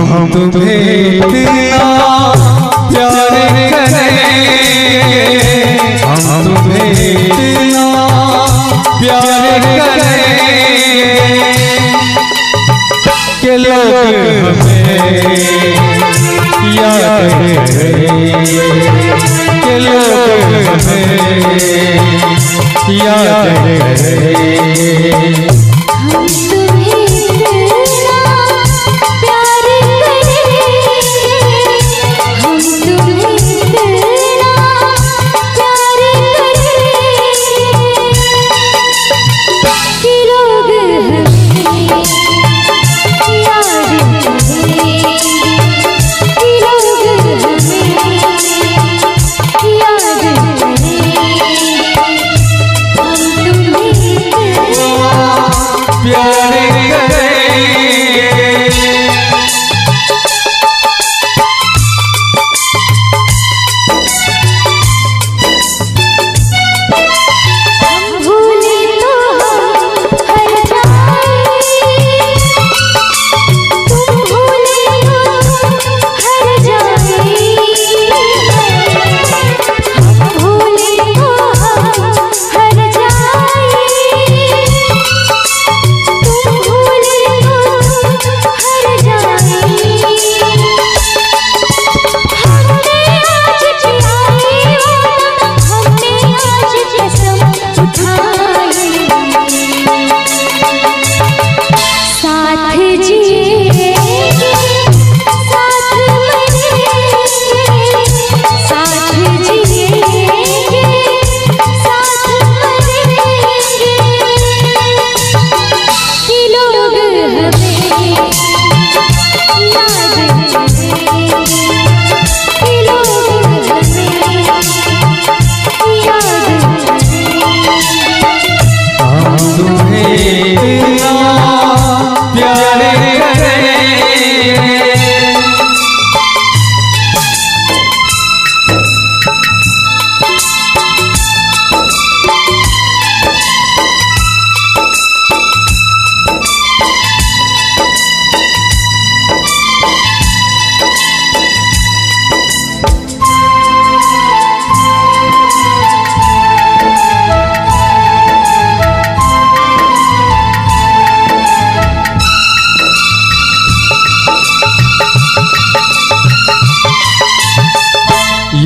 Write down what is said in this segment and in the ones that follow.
हम तुम्हें इतना प्यार करेंगे, हम तुम्हें इतना प्यार करेंगे कि लोग हमें याद करेंगे, कि लोग हमें याद करेंगे।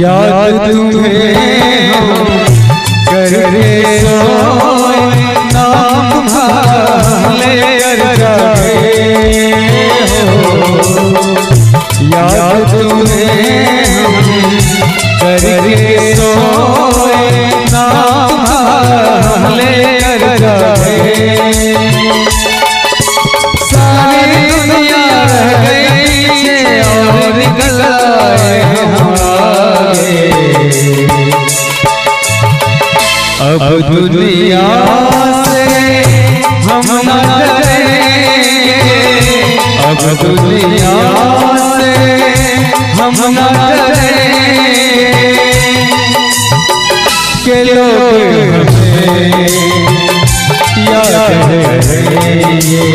याद तुम्हें हम करके सोए, नाम ले जाए हो। याद तुम्हें हम करके सोए, नाम ले जाए। सारी दुनिया रह गई है और गलाए अब दुनिया से हम न डरेंगे, अब दुनिया से हम न डरेंगे कि लोग हमें याद करेंगे,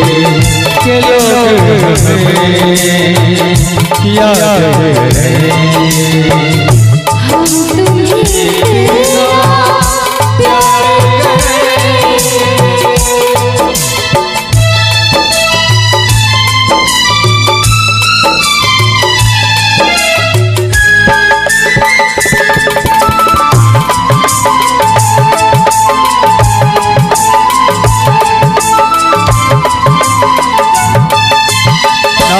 कि लोग हमें याद करेंगे।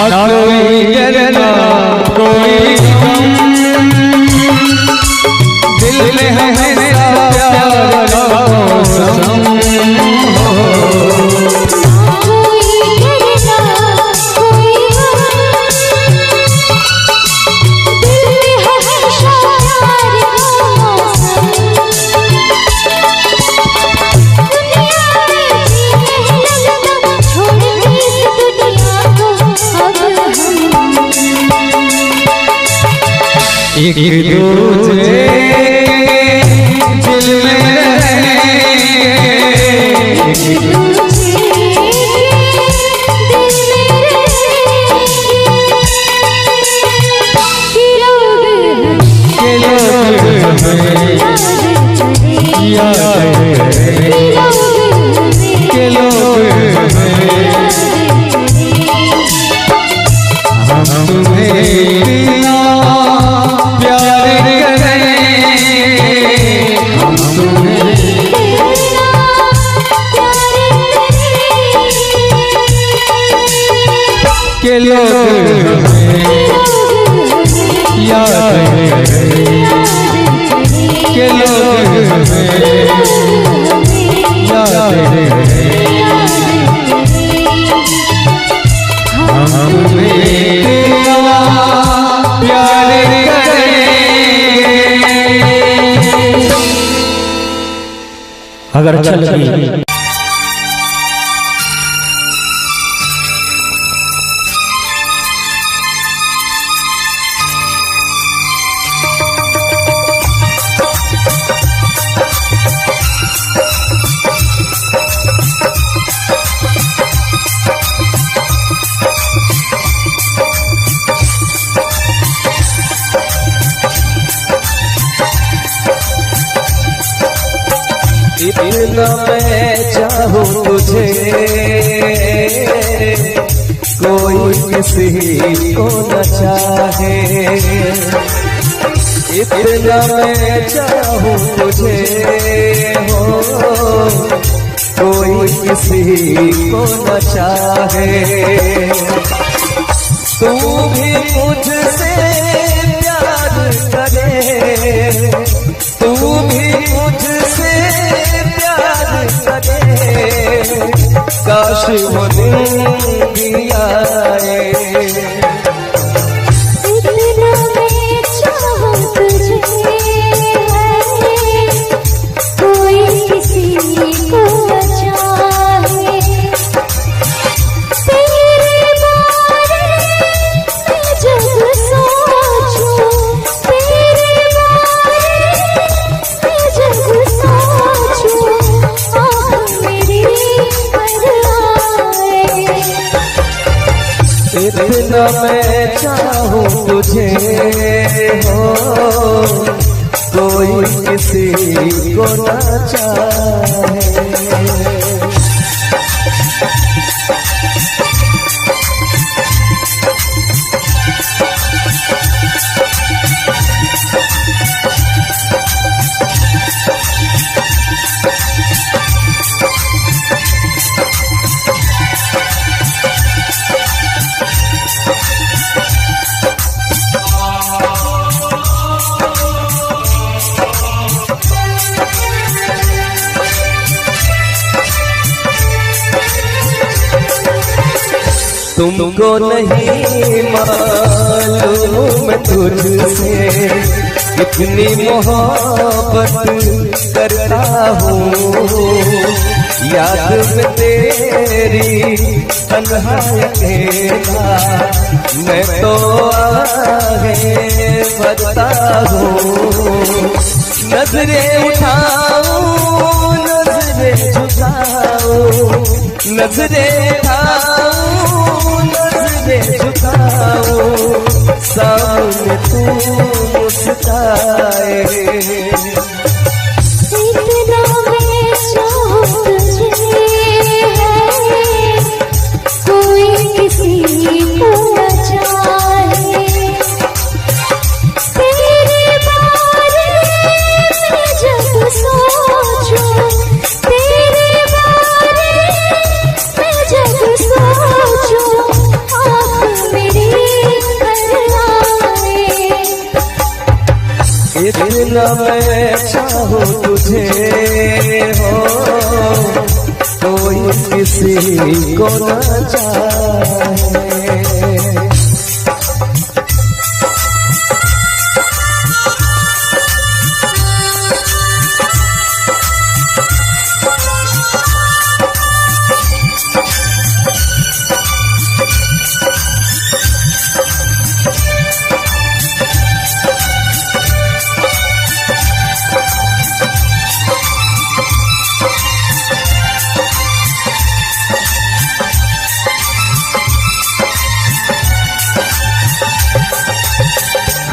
ना कोई गिरना कोई दिल में हमेशा प्यार का मौसम हो। कोई गिरना कोई दिल में हमेशा प्यार का मौसम। दुनिया में जीने लगना छोड़ दे इस दुनिया को एक दूसरे दिल में रहेंगे, एक दूसरे दिल में रहेंगे। के लोग याद के लोग याद हमने प्यार अगर अच्छा लगी इतना मैं चाहूँ तुझे कोई किसी को न चाहे, इतना मैं चाहूँ तुझे हो कोई किसी को न चाहे। तू भी मुझसे प्यार करे, तू भी मुझसे प्यार करे, काश वो दिन भी आए। इतना मैं चाहूँ तुझे कोई किसी को न चाहे, तेरे बारे में जब सोचूं, तेरे बारे में जब सोचूं, आँख मेरी भर आए। इतना मैं चाहूँ तुझे हो कोई किसी को न चाहे। तुमको नहीं मालूम तुझसे कितनी मोहब्बत करता हूँ, याद में तेरी तन्हा अकेला मैं तो आगे बढ़ता हूँ। नजरें उठाऊं नजरें झुकाऊं, नजरें उठाऊं नजरें झुकाऊं, सामने तू मुस्काए। इतना मैं चाहूँ तुझे कोई किसी को न चाहे, तेरे बारे में जब सोचूं, तेरे बारे में जब सोचूं, आँख मेरी भर आए। इतना मैं चाहूँ तुझे हो कोई किसी को न चाहे।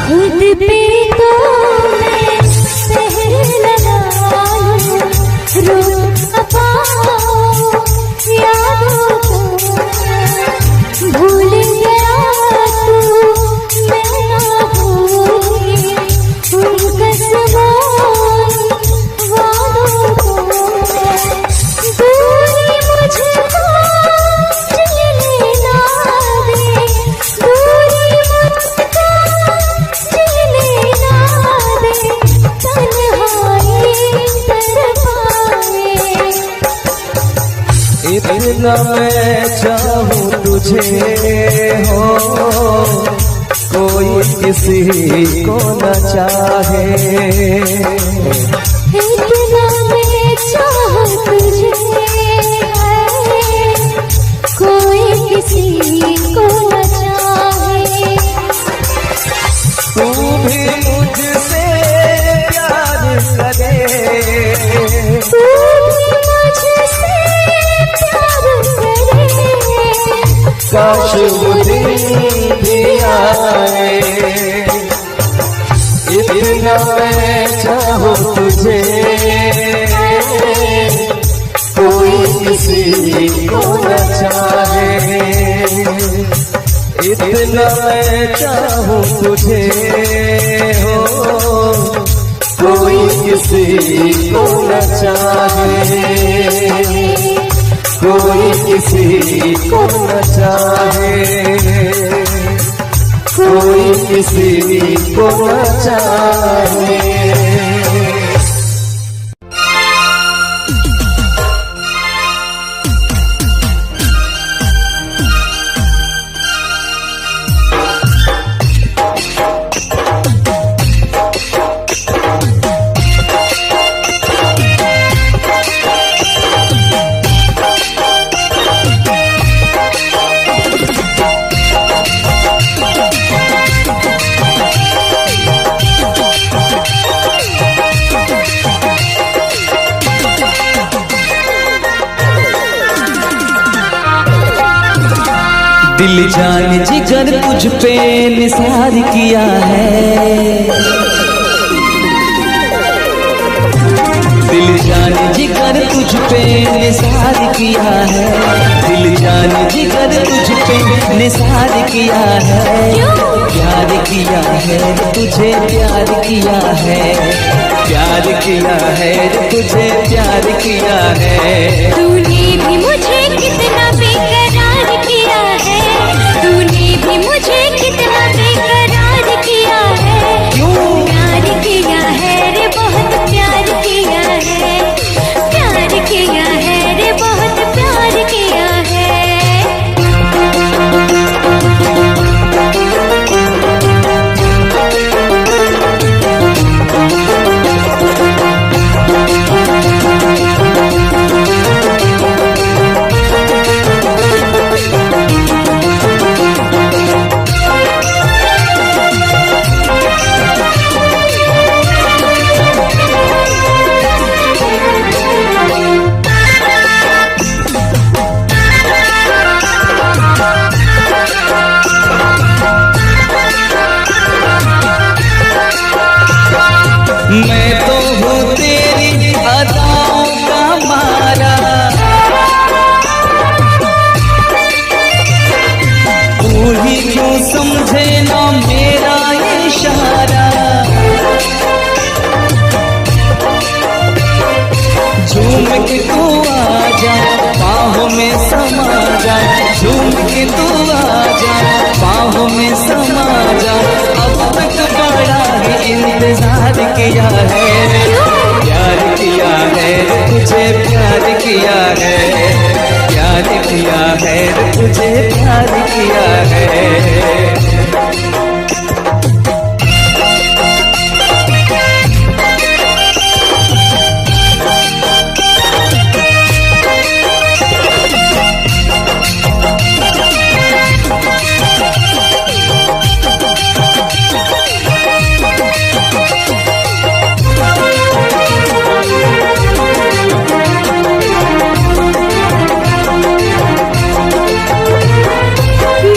खुद पे तो मैं सहर लगाऊं, रोक पाऊं यादों को, भूल गया तू मैं ना भूली उन कसमों वादों को, दूरी मुझको जीने ना दे, इतना मैं चाहूँ तुझे हो, कोई किसी को न चाहे। इतना मैं चाहूँ तुझे कोई किसी को न चाहे। तू भी मुझसे प्यार करे, तू भी मुझसे प्यार करे। काश वो दिन भी आए। इतना मैं चाहूँ तुझे, कोई किसी को न चाहे। इतना मैं चाहूँ तुझे हो, कोई किसी को न चाहे। कोई किसी को न चाहे, कोई किसी को न चाहे। दिल जान जिगर तुझ पे निसार किया है। दिल जान जिगर तुझ पे निसार किया है। दिल जान जिगर तुझ पे निसार किया है। प्यार किया है तुझे, प्यार किया है। प्यार किया है तुझे, प्यार किया है। तूने भी मुझे कितना बेकरार किया है। तूने भी मुझे कितना बेकरार किया है। क्यों? प्यार किया है रे, बहुत प्यार किया है। प्यार किया है रे, बहुत प्यार किया है। मैं तो हूँ तेरी अदाओं का मारा, तू ही क्यों समझे ना मेरा इशारा। झूम के तू आजा, बाहों में समा जा। झूम के तू आजा, बाहों में समा जा। अब तक बड़ा ही इंतजार किया है। प्यार किया है तुझे, प्यार किया है। प्यार किया है तुझे, प्यार किया है।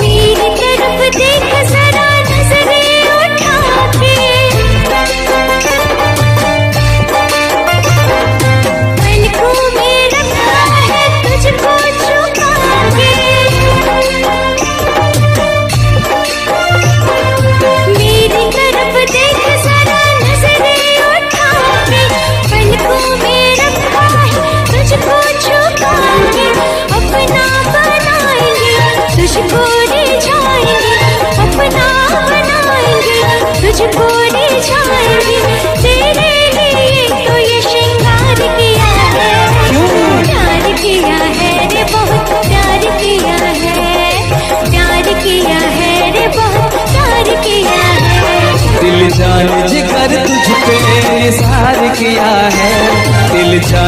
मेरी तरफ देख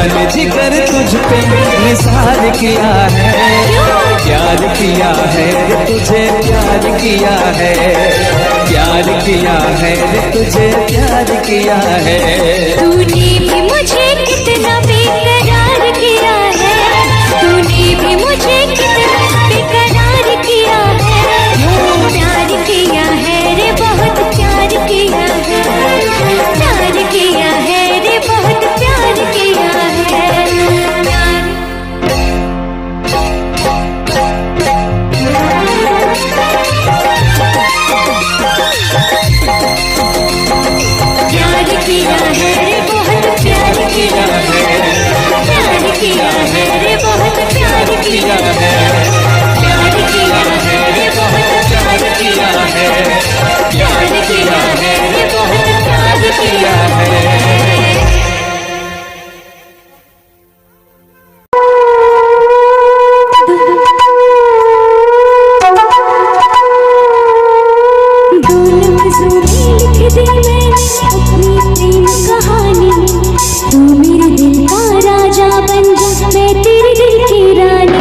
जान जिगर तुझ पे निसार किया है, प्यार किया है रे तुझे प्यार किया है, प्यार किया है रे तुझे प्यार किया है। तूने भी मुझे कितना बेकरार किया है, तूने भी मुझे कितना बेकरार किया है, प्यार किया है रे बहुत प्यार किया है, प्यार किया है रे बहुत प्यार किया है, प्यार किया है रे बहुत प्यार किया है, प्यार किया है रे बहुत प्यार किया है, प्यार किया है रे बहुत प्यार किया है, प्यार किया है रे बहुत प्यार किया है। तू मेरे दिल का राजा बन जा, मैं तेरे दिल की रानी।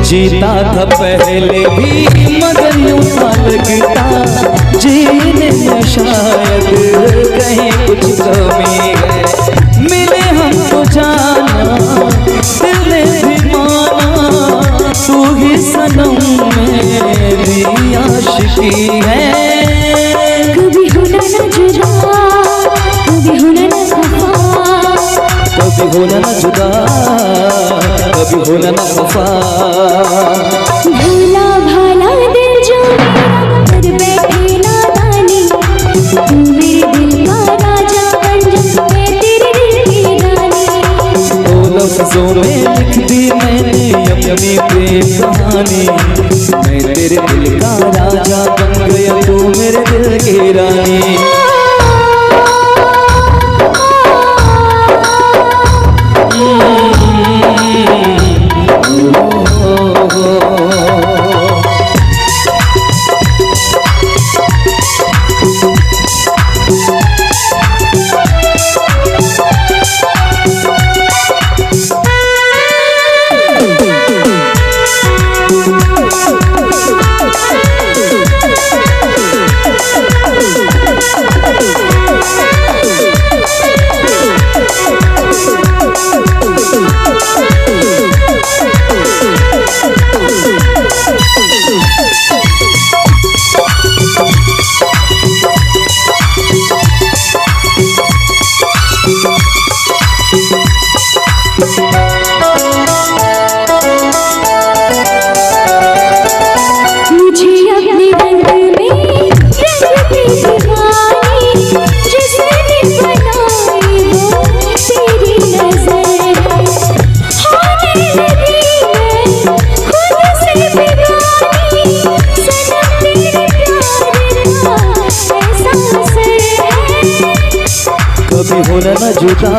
जीता था पहले भी मगर यूं सा लगता जीने में शायद कहीं कुछ कमी है। मिले हमको जाना दिल ने भी माना, तू ही सनम मेरी आशिकी है। कभी होना न जुदा, कभी होना न खफा, कभी होना न जुदा, कभी होना न खफा। भोला भाला दिल जो मेरा कर बैठे नादानी, तू मेरे दिल का राजा बन जा, मैं तेरे दिल की रानी। दो लफ्जों में लिख दी मैंने अपनी प्रेम कहानी, मैं तेरे दिल का राजा बन गया, तू मेरे दिल की रानी। होना न जुदा,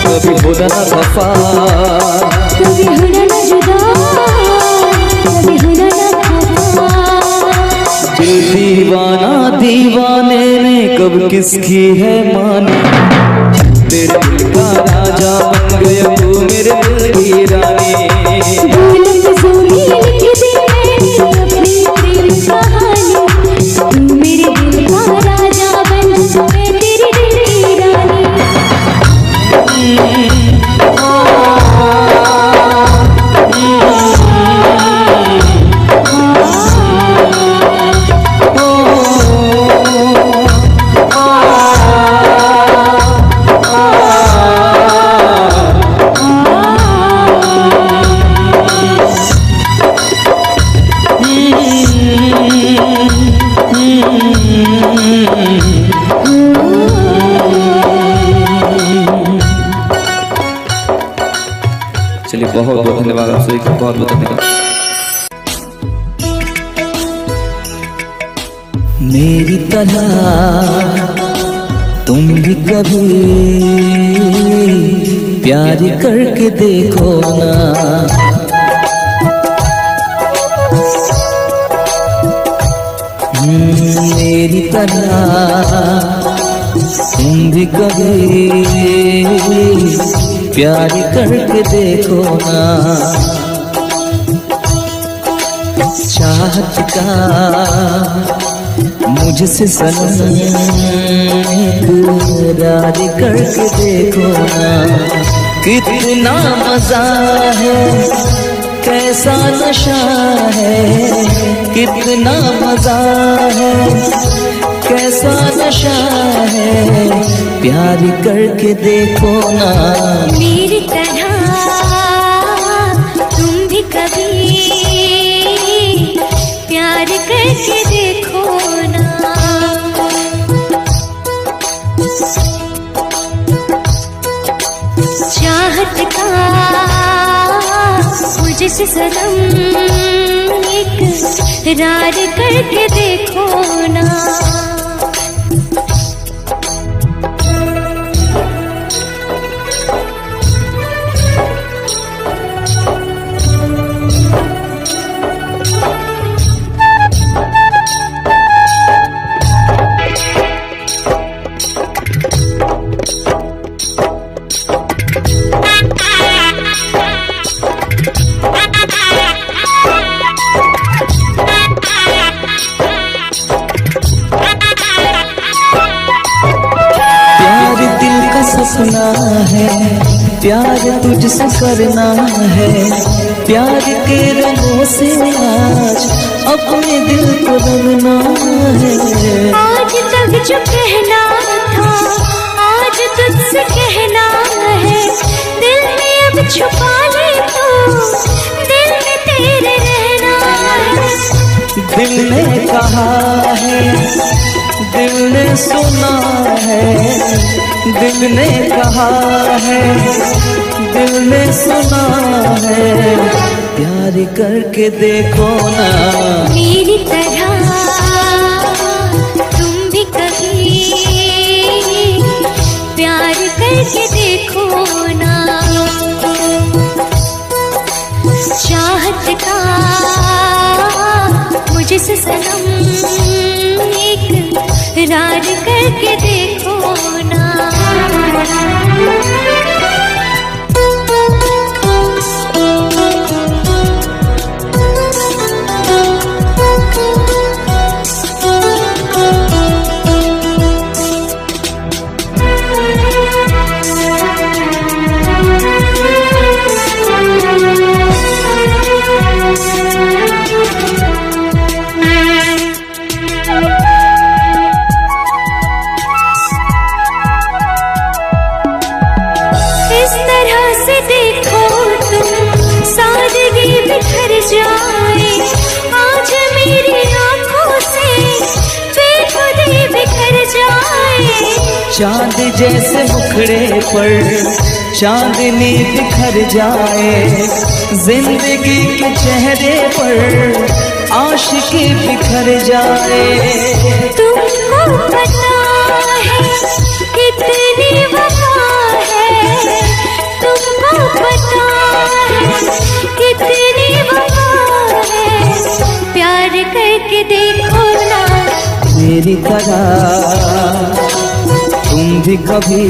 कभी होना न खफा, कभी होना न जुदा, कभी होना न खफा। दिल दीवाना दीवाने ने कब किसकी है मानी, तेरे दिल का राजा बन गया तू मेरे दिल की रानी। ढोलक ज़ोनी लिख दी मैंने अपनी प्रेम कहानी, तू मेरे दिल का राजा बन, मैं तेरे दिल की रानी। चलिए बहुत बहुत धन्यवाद आप सभी का, बहुत बहुत धन्यवाद। मेरी तरह तुम भी कभी प्यार करके देखो ना, मेरी तरह तुम भी कभी प्यार करके देखो ना। चाहत का मुझसे सनम इकरार करके देखो ना। कितना मजा है, कैसा नशा है, कितना मजा है, कैसा नशा है, प्यार करके देखो ना। मेरी तरह तुम भी कभी प्यार करके देखो ना। चाहत का मुझसे सनम इकरार करके देखो ना। सपना है, प्यार तुझसे करना है, प्यार के रंगों से आज अपने दिल को रंगना है। आज तक जो कहना था आज तुझसे कहना है, दिल में अब छुपा ले तो दिल में तेरे रहना है। दिल ने कहा है, दिल ने सुना है, दिल ने कहा है, दिल ने सुना है, प्यार करके देखो ना। मेरी तरह तुम भी कभी प्यार करके देखो ना। चाहत का मुझसे सनम इकरार करके देखो ना। इस तरह से देखो तुम सादगी बिखर जाए, आज मेरी आंखों से बेखुदी बिखर जाए। चांद जैसे मुखड़े पर चांदनी बिखर जाए, जिंदगी के चेहरे पर आशिकी बिखर जाए। तुमको पता है कितनी कितनी वफा है तुमको पता है, कितनी वफा है, प्यार करके देखो ना मेरी तरह तुम भी कभी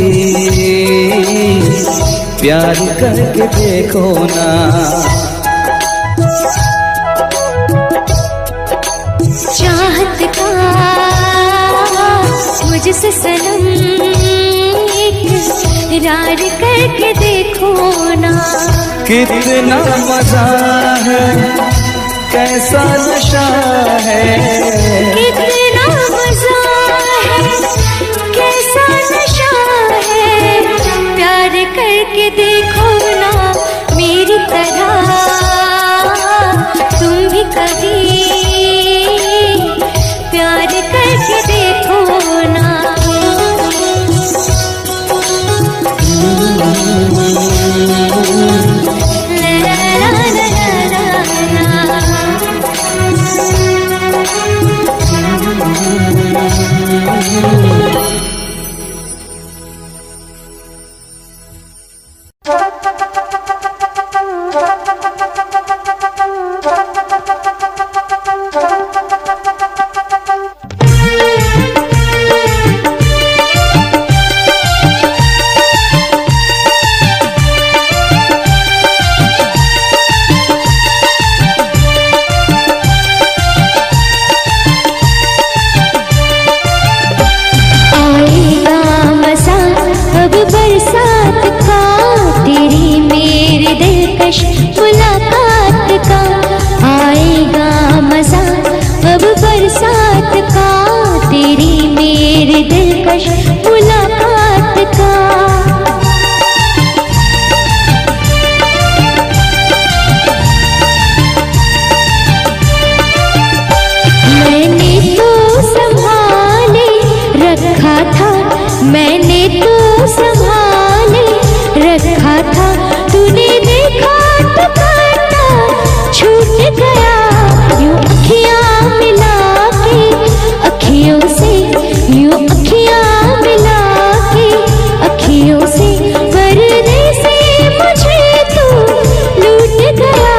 प्यार करके देखो ना। चाहत का मुझसे सनम इकरार करके देखो ना। कितना मजा है, कैसा नशा है, कितना मजा है, कैसा नशा है, प्यार करके देखो ना मेरी तरह तुम भी कभी प्यार करके देखो ना। ला ला ला ला ला मुलाकात का, आएगा मजा अब बरसात का, तेरी मेरी दिलकश मुलाकात का। मैंने तो संभाले रखा था, मैंने तो संभाले रखा था, तूने देखा तो पता छूट गया। यूं अखियां मिला के अखियों से, यूं अखियां मिला के अखियों से, पर्दे से मुझे तू लूट गया।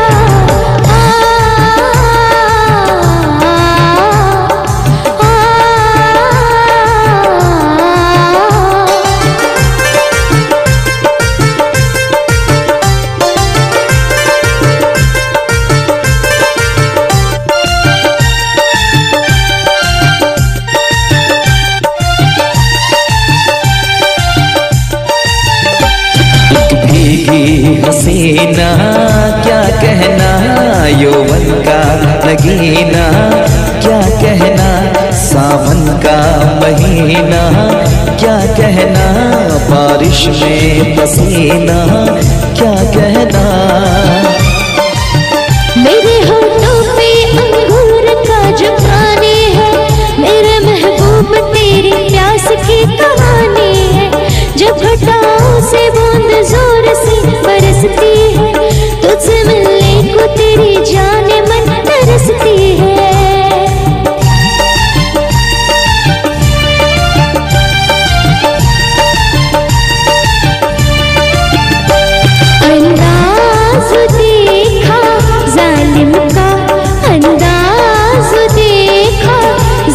हसीना क्या कहना, यौवन का लगीना क्या कहना, सावन का महीना क्या कहना, बारिश में पसीना क्या कहना। मेरे होठों पे अंगूर का जो पानी है, मेरे महबूब तेरी प्यास की कहानी है। जब घटाओं से बूंद जोर से बरसती है, तुझसे मिलने को तेरी जाने मन तरसती है। अंदाज देखा जालिम का, अंदाज देखा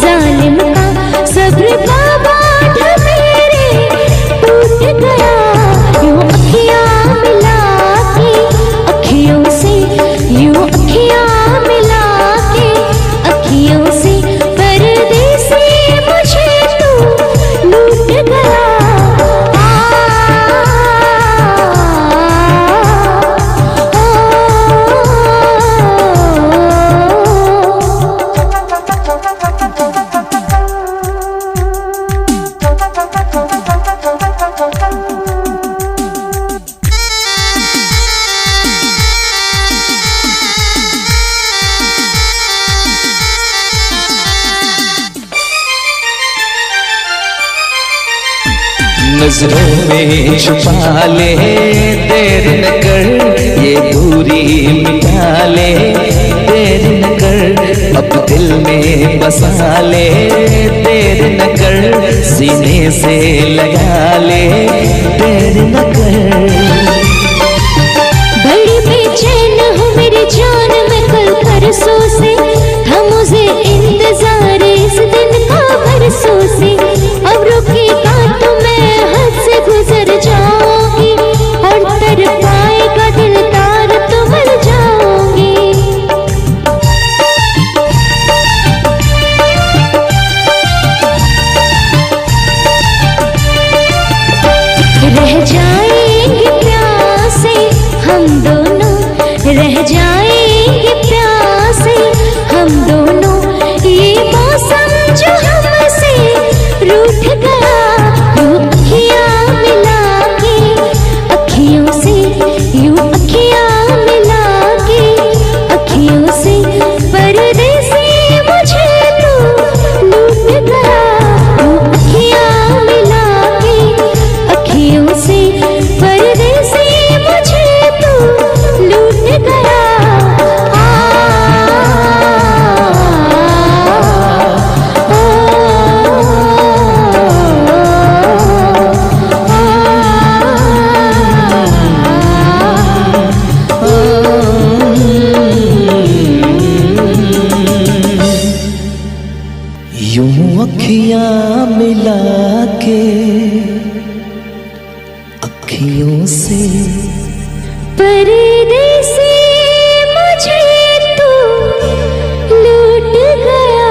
जालिम का, सब्र का बांध मेरे टूट गया। यूं अखियां मिला के अखियों से, यूं अखियां मिला के अखियों से, पर्दे से मुझे तू लूट गया। नजरों में छुपा ले, देर न कर ये दूरी मिटा ले, देर न कर अब दिल में बसा ले, देर न कर सीने से लगा ले, देर न कर। बड़ी बेचैन हूँ मेरी जान मैं कल परसों से, था मुझे इंतजार इस दिन का बरसों से। अब रुकेगा तो मैं हद से गुजर जाऊंगी, और तर पाएगा दिल तार तो मर जाऊंगी। रह जाएंगे प्यासे हम दोनों, रह जाएंगे प्यासे हम दोनों। ये मौसम जो हमसे रूठ गया, यूं अखियां मिला के, अखियों से यूं अखियां मिला के, अखियों से परदेसी मुझे तू लूट गया। यूं अखियां मिला के, अखियों से परदेसी मुझे तू लूट गया। यूं अखियां मिला के, अखियों से परदेसी मुझे तू लूट गया।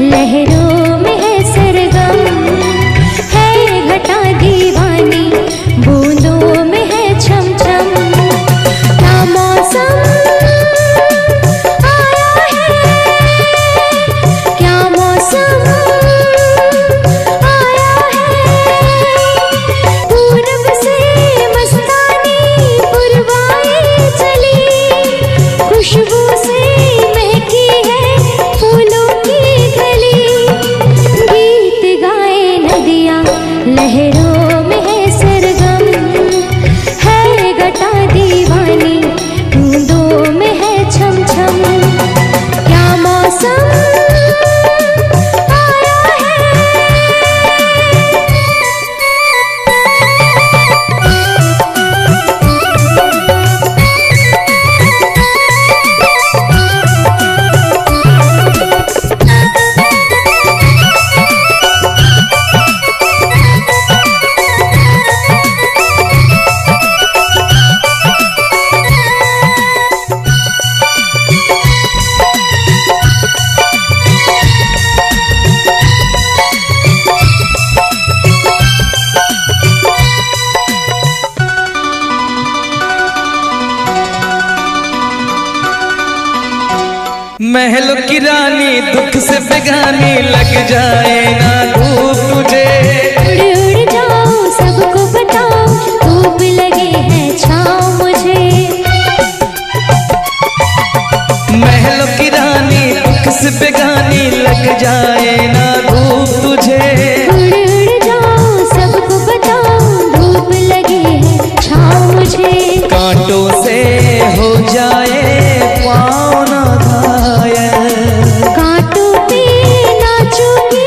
लहरों में है सरगम, है घटा दीवानी, बूंदों में है छम छम। क्या मौसम आया है, क्या मौसम आया है। पूरब से मस्तानी पुरवाए चली, खुशबू से महकी है फूलों की गली। गीत गाए नदियाँ लहरों में है सरगम, है घटा दीवानी, बूंदों में है छम छम। क्या मौसम आया है। महलों की रानी दुख से बेगानी, लग जाए ना धूप तुझे। उड़ उड़ जाओ सबको बताओ, धूप लगे है छाँव मुझे। महलों की रानी दुख से बेगानी, लग जाए ना धूप तुझे। उड़ उड़ जाओ सबको बताओ, धूप लगे है छाँव मुझे। कांटों से हो जाए पाँव ना घायल, कांटों पे नाचूंगी,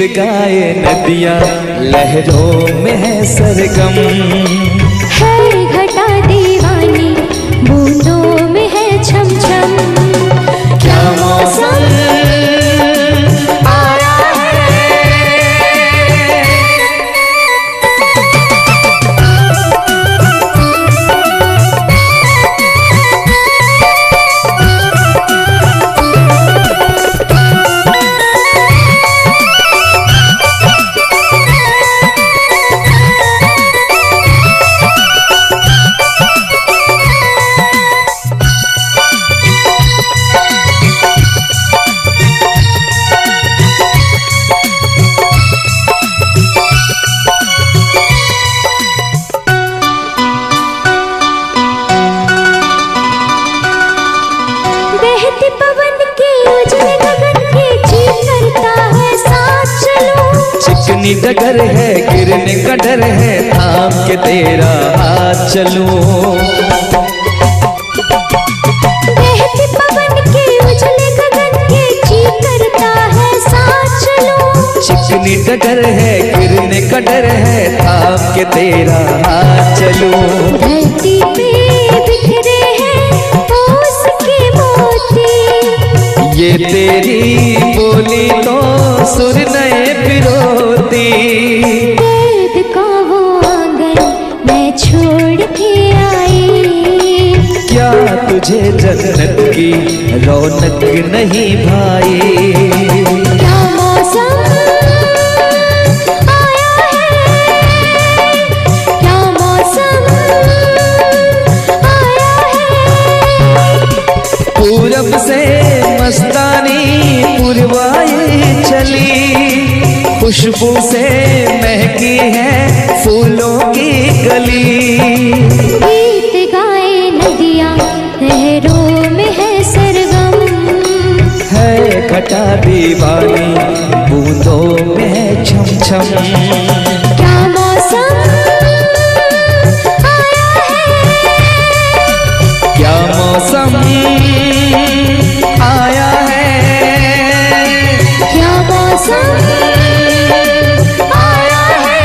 गाए नदियाँ लहरों में है सरगम। है घटा दीवानी बूंदों में है छम छम। क्या मौसम आया बहती पवन के उजले गगन के जी करता है साथ चलो। चिकनी डगर है गिरने का डर है थाम के तेरा हाथ चलूं। बहती पवन के उजले गगन के जी करता है साथ चलो। चिकनी डगर है गिरने का डर है थाम के तेरा हाथ चलूं। धरती पे बिखरे हैं ओस के मोती। ये तेरी बोली तो सुर नए पिरोती। दर्द का वो आंगन मैं छोड़ के आई। क्या तुझे जन्नत की रौनक नहीं भाई। क्या मौसम आया है, क्या मौसम आया है। पूरब से मस्तानी पुरवाई चली। खुशबू से महकी है फूलों की गली। गीत गाए नदियाँ लहरों में है सरगम। है घटा दीवानी बूंदों में है छम छम। क्या मौसम आया है, क्या मौसम आया है। क्या मौसम आया है।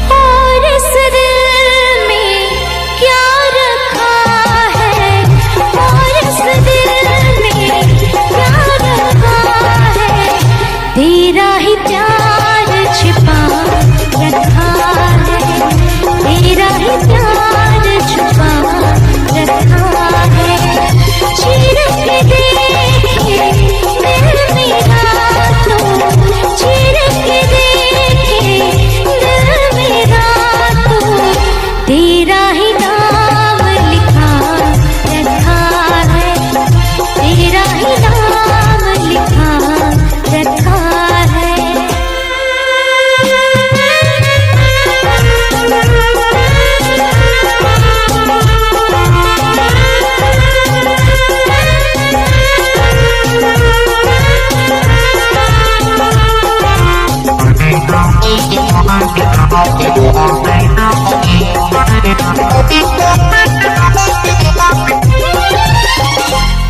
और इस दिल में क्या रखा है, और इस दिल में क्या रखा है। तेरा ही प्यार छिपा रखा है, तेरा ही प्यार छुपा रखा है। चीर के देखे दिल मेरा तो, चीर के देखे दिल मेरा तो। तेरा ही नाम लिखा रखा है, तेरा ही नाम लिखा रखा है।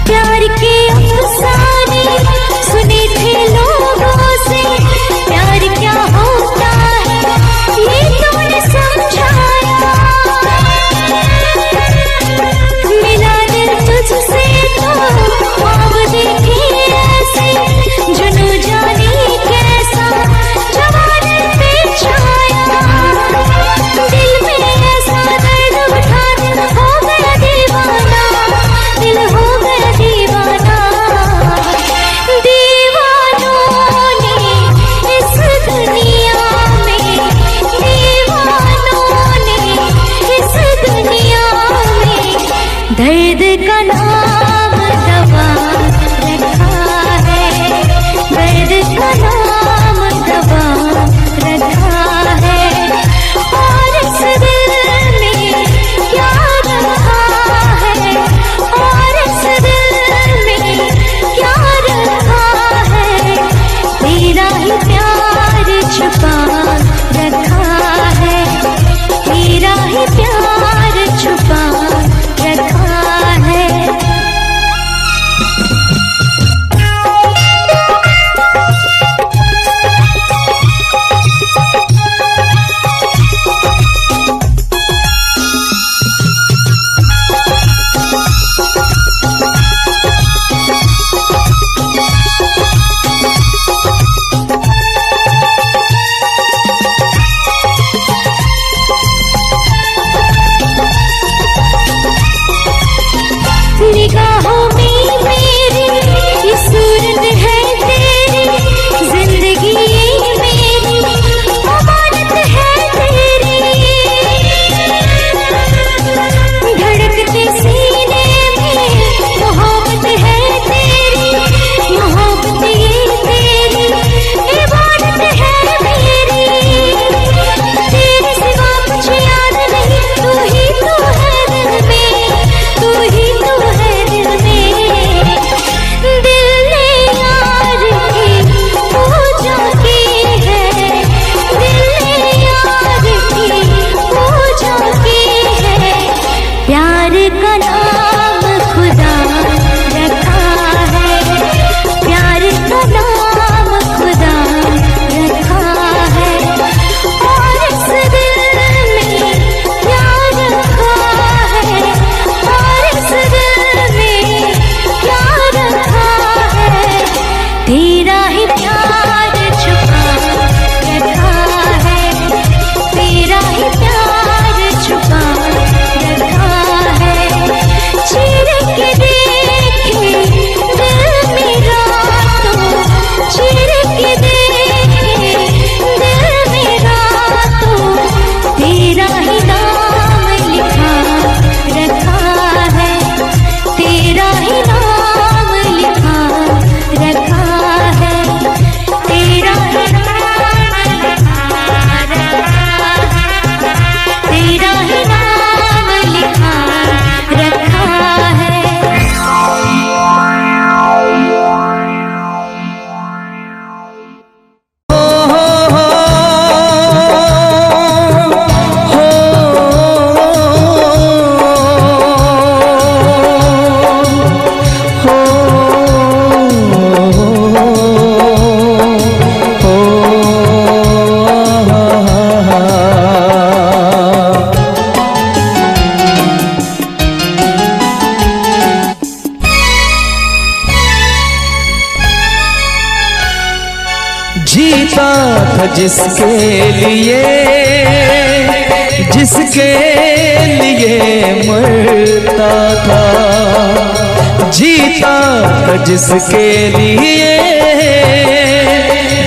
प्यार के अफसाने सुने थे लोगों से। प्यार क्या होता है ये तूने समझाया। मिला दिल तुझसे तो ख्वाब देखे ऐसे। जुनू जाने कैसा जवानी पे छाया। दिल में ऐसा दर्द उठा, दिल हो गया दीवाना, दिल हो गया दीवाना। दीवानों ने इस दुनिया में, दीवानों ने इस दुनिया में दर्द का नाम दवा रखा है, दर्द का नाम दवा रखा है। और इस दिल में क्या रखा है, और इस दिल में क्या रखा है। प्यार का नाम खुदा रखा है, प्यार का नाम खुदा रखा है। और इस दिल में प्यार रखा है, और इस दिल में प्यार रखा है। तेरा ही प्यार छुपा रखा है, तेरा ही प्यार छुपा रखा है। चीर के देखे दिल मेरा तो, चीर के देखे दिल मेरा तो, तेरा ही नाम लिखा रखा है, तेरा ही नाम लिखा रखा है, तेरा ही नाम लिखा रखा है, तेरा ही नाम लिखा रखा है। जीता था जिसके लिए, जिसके लिए मरता था, जीता था जिसके लिए,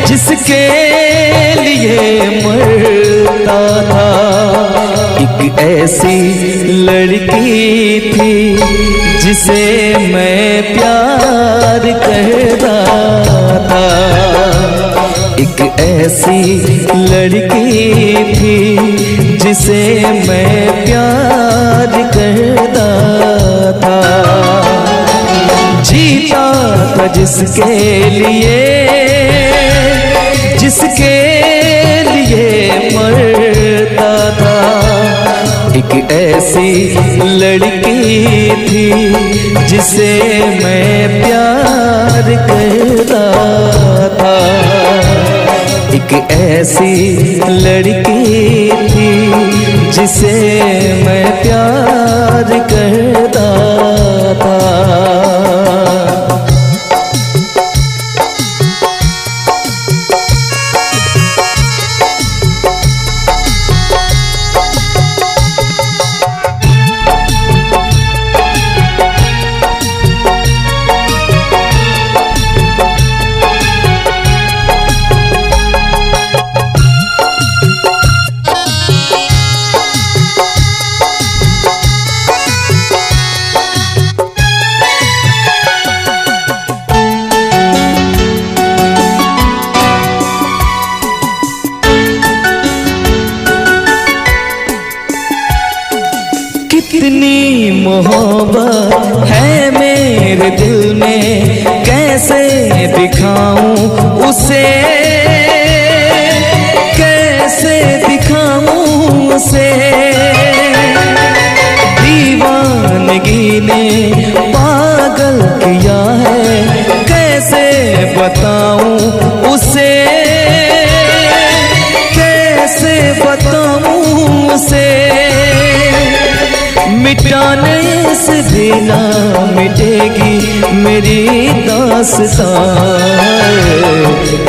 जिसके लिए मरता था। एक ऐसी लड़की थी जिसे मैं प्यार करता था, एक ऐसी लड़की थी जिसे मैं प्यार करता था। जीता था जिसके लिए, जिसके लिए मरता था। एक ऐसी लड़की थी जिसे मैं प्यार करता था, एक ऐसी लड़की थी जिसे मैं प्यार करता था। कितनी मोहब्बत है मेरे दिल में, कैसे दिखाऊं उसे, कैसे दिखाऊं उसे। दीवानगी ने पागल किया है, कैसे बताऊं उसे, कैसे बताऊं उसे। मिटाने से भी ना मिटेगी मेरी दास्तां।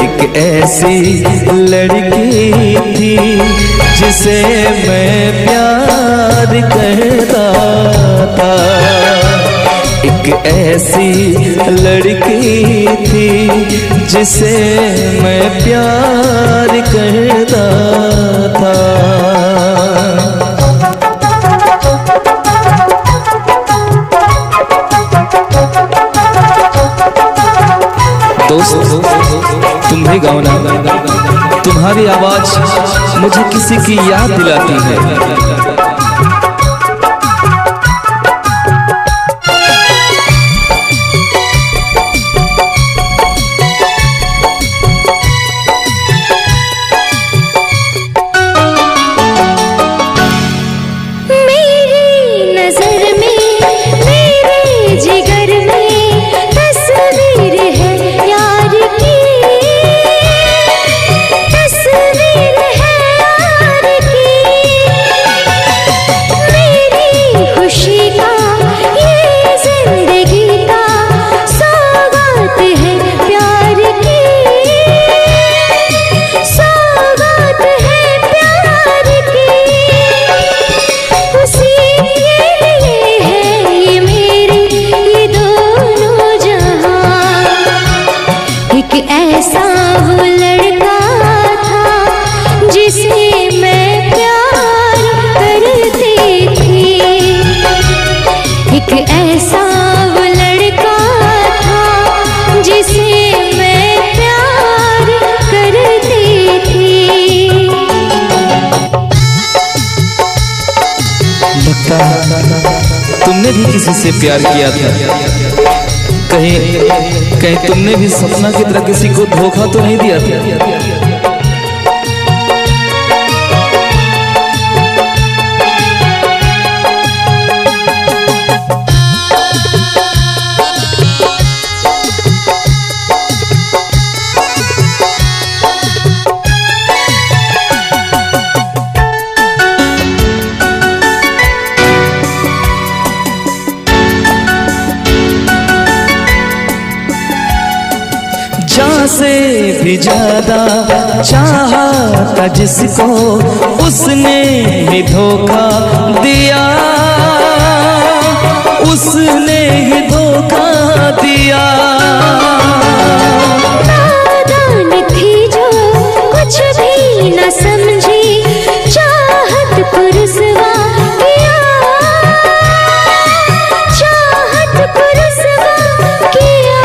एक ऐसी लड़की थी जिसे मैं प्यार करता था, एक ऐसी लड़की थी जिसे मैं प्यार करता था। दोस्त तुम भी गाओ ना, तुम्हारी आवाज मुझे किसी की याद दिलाती है। मेरी नजर में एक ऐसा वो लड़का था जिसे मैं प्यार करती थी। लगता तुमने भी किसी से प्यार किया था। कहीं तुमने भी सपना की तरह किसी को धोखा तो नहीं दिया था? से भी ज्यादा चाहा था जिसको उसने ही धोखा दिया, उसने ही धोखा दिया। नादान थी जो कुछ भी न समझी, चाहत को रुसवा किया, चाहत को रुसवा किया।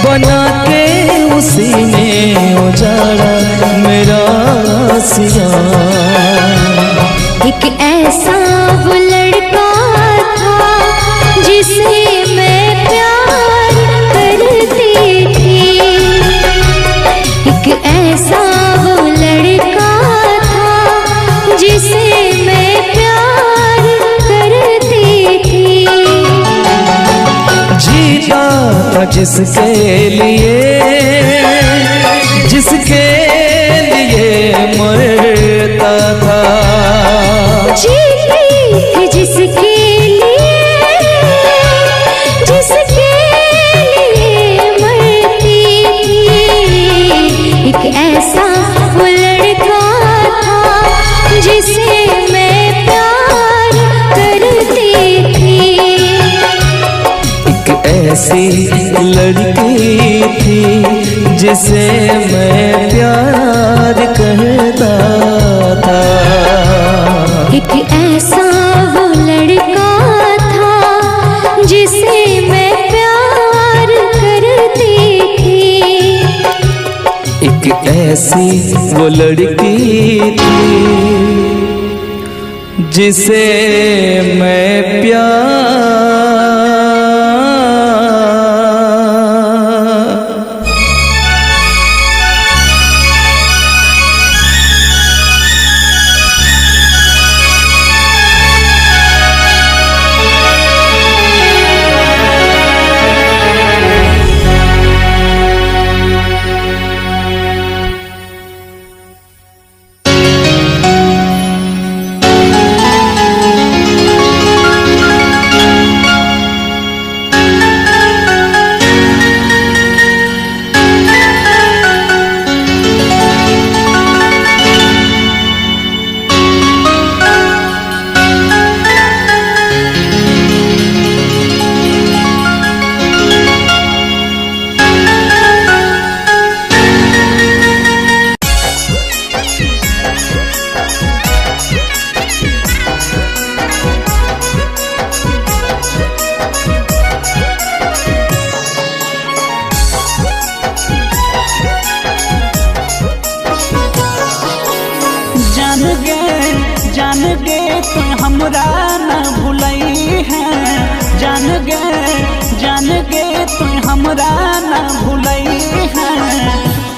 बना के उसी ने उजाड़ा मेरा सिया। एक ऐसा वो लड़का था जिसे मैं प्यार करती थी। एक ऐसा वो लड़का था जिसे मैं प्यार करती थी। जीता था जिसके लिए मरता था। जीती थी जिसके लिए मरती थी। एक ऐसा वो लड़का था जिसे मैं प्यार करती थी। एक ऐसी लड़की थी जिसे मैं प्यार करता था। एक ऐसा वो लड़का था जिसे मैं प्यार करती थी। एक ऐसी वो लड़की थी जिसे मैं प्यार जान गे तू हमरा न भूलई है। जान गे तू हमरा न भूलई है।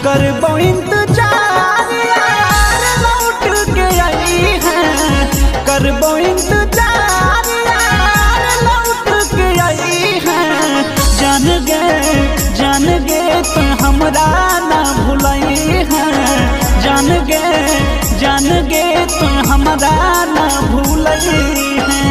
करबो इंतजार यार लौट के आई है। करबो इंतजार यार लौट के आई है। जान गे तू हमरा न भूलई है। जान गे तू हमरा न भूलई है।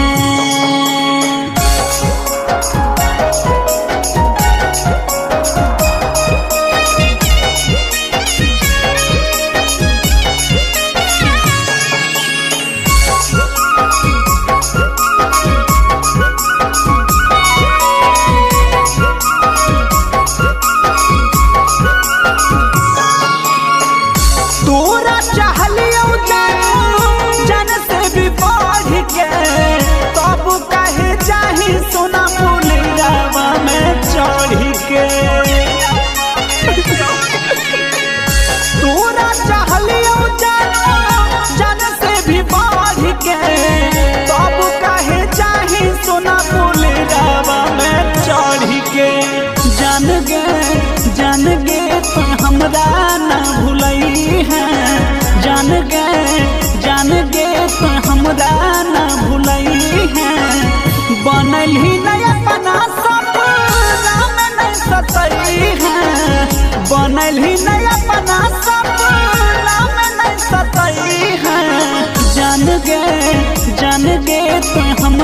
तोरा चाहलियो जन से भी बढ़ के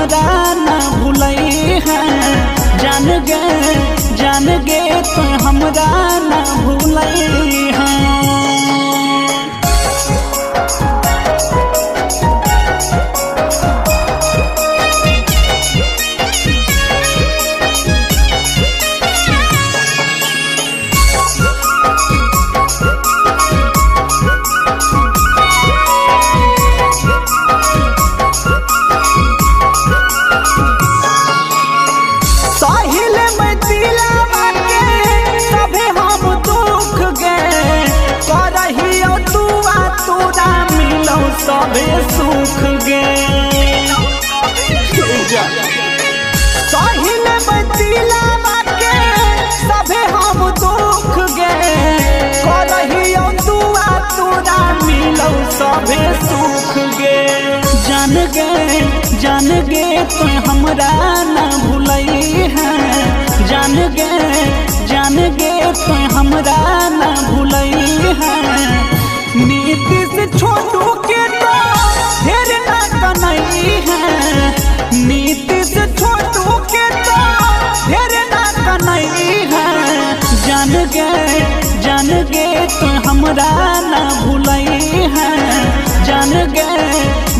हमरा ना भूलई है। जान गे तो हमरा ना भूलई है। साहिल में दिलावा के सभे हम दुख गे करहियो दुआ तोरा मिलो सभे सुख गे। साहिल में दिलावा के सभे हम दुख गे करहियो दुआ तोरा मिलो सभे सुख गे। जान गे तो हमरा ना भूलई है। जान गे तो हमरा ना भूलई है। नीति से छोटू के तो ढेर ना कनई है। नीति से छोटू के तो ढेर ना कनई है। जान गे तो हमरा ना भूलई है।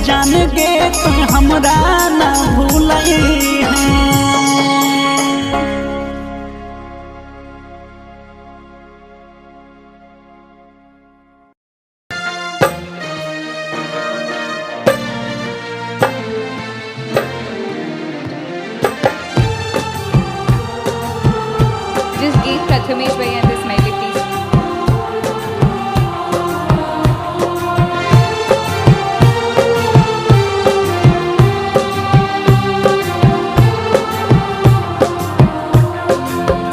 जान गे तो हमरा ना भूलई है। Just Geet Prathamesh bhai and this Smiley please.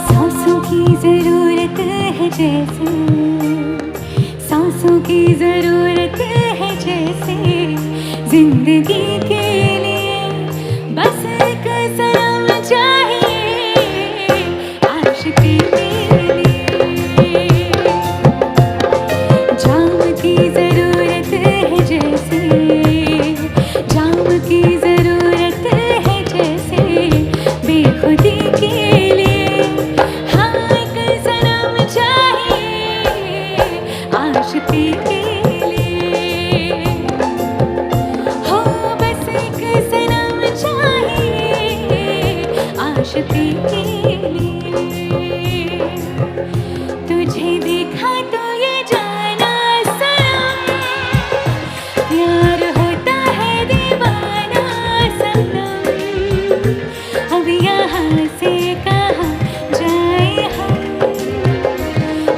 सांसों की जरूरत है जैसे, सांसों की जरूरत है जैसे, जिंदगी के लिए बस एक सनम चाहिए आशिकी के लिए। जाम की जरूरत है जैसे, जाम की जरूरत है जैसे, बेखुदी के लिए हाँ एक सनम चाहिए आशिकी के लिए। हो बस एक सनम चाहिए आशिकी के लिए। तुझे देखा तो ये जाना सनम, प्यार होता है दीवाना सनम। अब यहाँ से कहाँ जाए हम,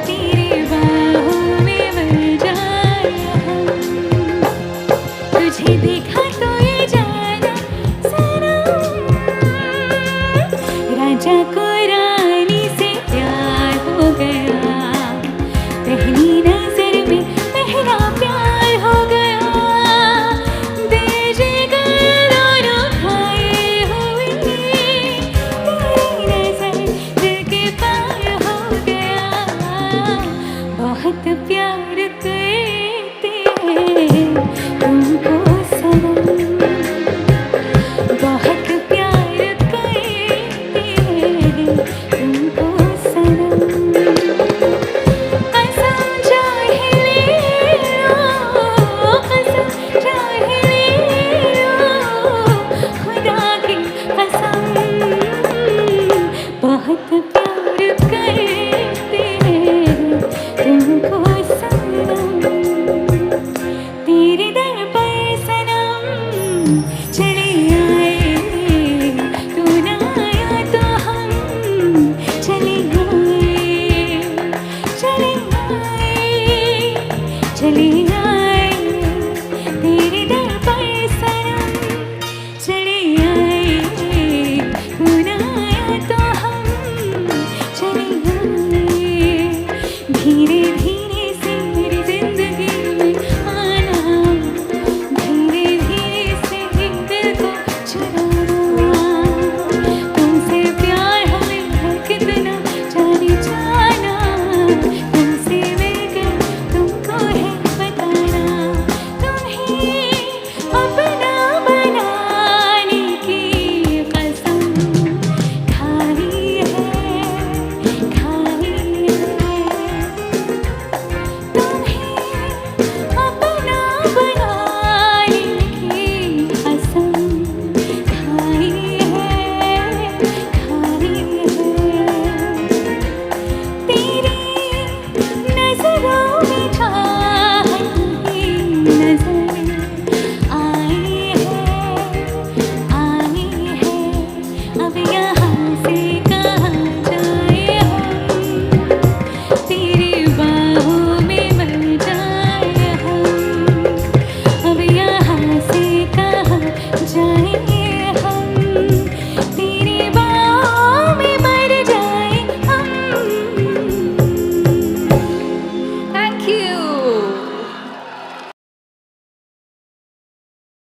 तेरी बाहों में मर जाए हम। तुझे देखा तो ये जाना सनम, राजा को